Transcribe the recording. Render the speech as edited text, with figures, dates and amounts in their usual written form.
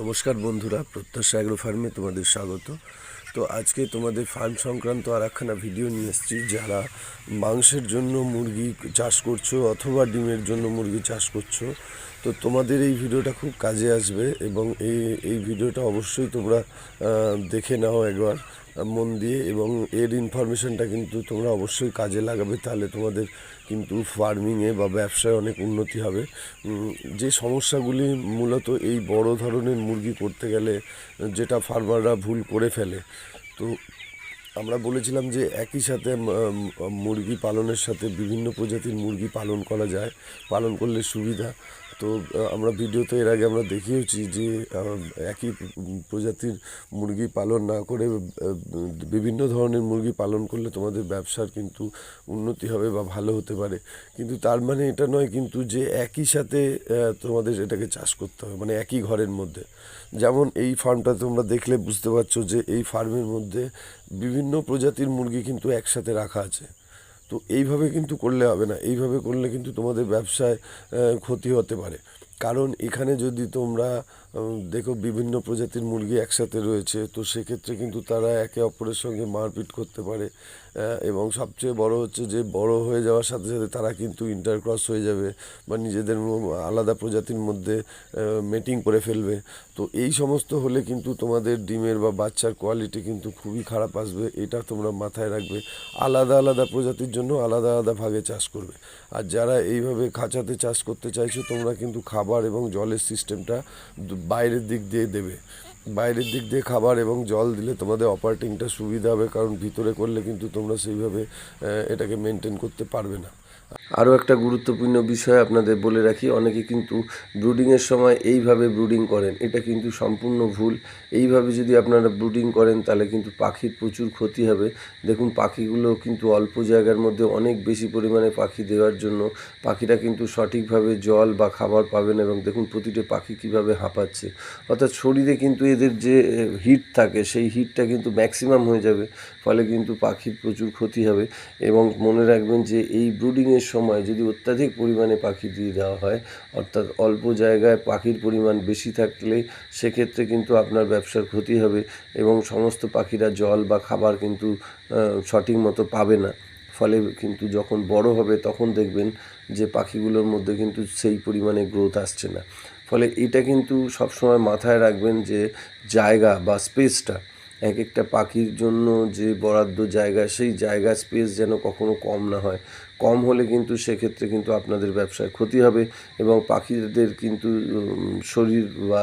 নমস্কার বন্ধুরা, প্রত্যাশা অ্যাগ্রো ফার্মে তোমাদের স্বাগত। তো আজকে তোমাদের ফার্ম সংক্রান্ত আর একখানা ভিডিও নিয়ে এসেছি। যারা মাংসের জন্য মুরগি চাষ করছো অথবা ডিমের জন্য মুরগি চাষ করছো, তো তোমাদের এই ভিডিওটা খুব কাজে আসবে এবং এই ভিডিওটা অবশ্যই তোমরা দেখে নাও একবার মন দিয়ে, এবং এর ইনফরমেশনটা কিন্তু তোমরা অবশ্যই কাজে লাগাবে। তাহলে তোমাদের কিন্তু ফার্মিংয়ে বা ব্যবসায় অনেক উন্নতি হবে। যে সমস্যাগুলি মূলত এই বড় ধরনের মুরগি করতে গেলে যেটা ফার্মাররা ভুল করে ফেলে, তো আমরা বলেছিলাম যে একই সাথে মুরগি পালনের সাথে বিভিন্ন প্রজাতির মুরগি পালন করা যায়, পালন করলে সুবিধা। তো আমরা ভিডিওতে এর আগে আমরা দেখিয়েছি যে একই প্রজাতির মুরগি পালন না করে বিভিন্ন ধরনের মুরগি পালন করলে তোমাদের ব্যবসার কিন্তু উন্নতি হবে বা ভালো হতে পারে। কিন্তু তার মানে এটা নয় কিন্তু যে একই সাথে তোমাদের এটাকে চাষ করতে হবে, মানে একই ঘরের মধ্যে। যেমন এই ফার্মটা তোমরা দেখলে বুঝতে পারছো যে এই ফার্মের মধ্যে বিভিন্ন প্রজাতির মুরগি কিন্তু একসাথে রাখা আছে। তো এইভাবে কিন্তু করলে হবে না, এইভাবে করলে কিন্তু তোমাদের ব্যবসায় ক্ষতি হতে পারে। কারণ এখানে যদি তোমরা দেখো বিভিন্ন প্রজাতির মুরগি একসাথে রয়েছে, তো সেক্ষেত্রে কিন্তু তারা একে অপরের সঙ্গে মারপিট করতে পারে, এবং সবচেয়ে বড় হচ্ছে যে বড় হয়ে যাওয়ার সাথে সাথে তারা কিন্তু ইন্টারক্রস হয়ে যাবে বা নিজেদের আলাদা প্রজাতির মধ্যে মেটিং করে ফেলবে। তো এই সমস্ত হলে কিন্তু তোমাদের ডিমের বা বাচ্চার কোয়ালিটি কিন্তু খুবই খারাপ আসবে। এটা তোমরা মাথায় রাখবে। আলাদা আলাদা প্রজাতির জন্য আলাদা আলাদা ভাগে চাষ করবে। আর যারা এইভাবে খাঁচাতে চাষ করতে চাইছো, তোমরা কিন্তু খাবার এবং জলের সিস্টেমটা বাইরের দিক দিয়ে দেবে। বাইরের দিক দিয়ে খাবার এবং জল দিলে তোমাদের অপারেটিংটা সুবিধা হবে, কারণ ভিতরে করলে কিন্তু তোমরা সেইভাবে এটাকে মেনটেন করতে পারবে না। আরও একটা গুরুত্বপূর্ণ বিষয় আপনাদের বলে রাখি, অনেকে কিন্তু ব্রুডিংয়ের সময় এইভাবে ব্রুডিং করেন, এটা কিন্তু সম্পূর্ণ ভুল। এইভাবে যদি আপনারা ব্রুডিং করেন তাহলে কিন্তু পাখির প্রচুর ক্ষতি হবে। দেখুন, পাখিগুলো কিন্তু অল্প জায়গার মধ্যে অনেক বেশি পরিমাণে পাখি দেওয়ার জন্য পাখিরা কিন্তু সঠিকভাবে জল বা খাবার পাবে না। এবং দেখুন প্রতিটা পাখি কীভাবে হাঁপাচ্ছে, অর্থাৎ শরীরে কিন্তু এদের যে হিট থাকে সেই হিটটা কিন্তু ম্যাক্সিমাম হয়ে যাবে, ফলে কিন্তু পাখির প্রচুর ক্ষতি হবে। এবং মনে রাখবেন যে এই ব্রুডিংয়ের সময় যদি অত্যাধিক পরিমাণে পাখি দিয়ে দেওয়া হয়, অর্থাৎ অল্প জায়গায় পাখির পরিমাণ বেশি থাকলে সেক্ষেত্রে কিন্তু আপনার ব্যবসার ক্ষতি হবে এবং সমস্ত পাখিরা জল বা খাবার কিন্তু সঠিক মতো পাবে না। ফলে কিন্তু যখন বড় হবে তখন দেখবেন যে পাখিগুলোর মধ্যে কিন্তু সেই পরিমাণে গ্রোথ আসছে না। ফলে এটা কিন্তু সবসময় মাথায় রাখবেন যে জায়গা বা স্পেসটা, এক একটা পাখির জন্য যে বরাদ্দ জায়গা, সেই জায়গা স্পেস যেন কখনো কম না হয়। কম হলে কিন্তু সেক্ষেত্রে কিন্তু আপনাদের ব্যবসায় ক্ষতি হবে এবং পাখিদের কিন্তু শরীর বা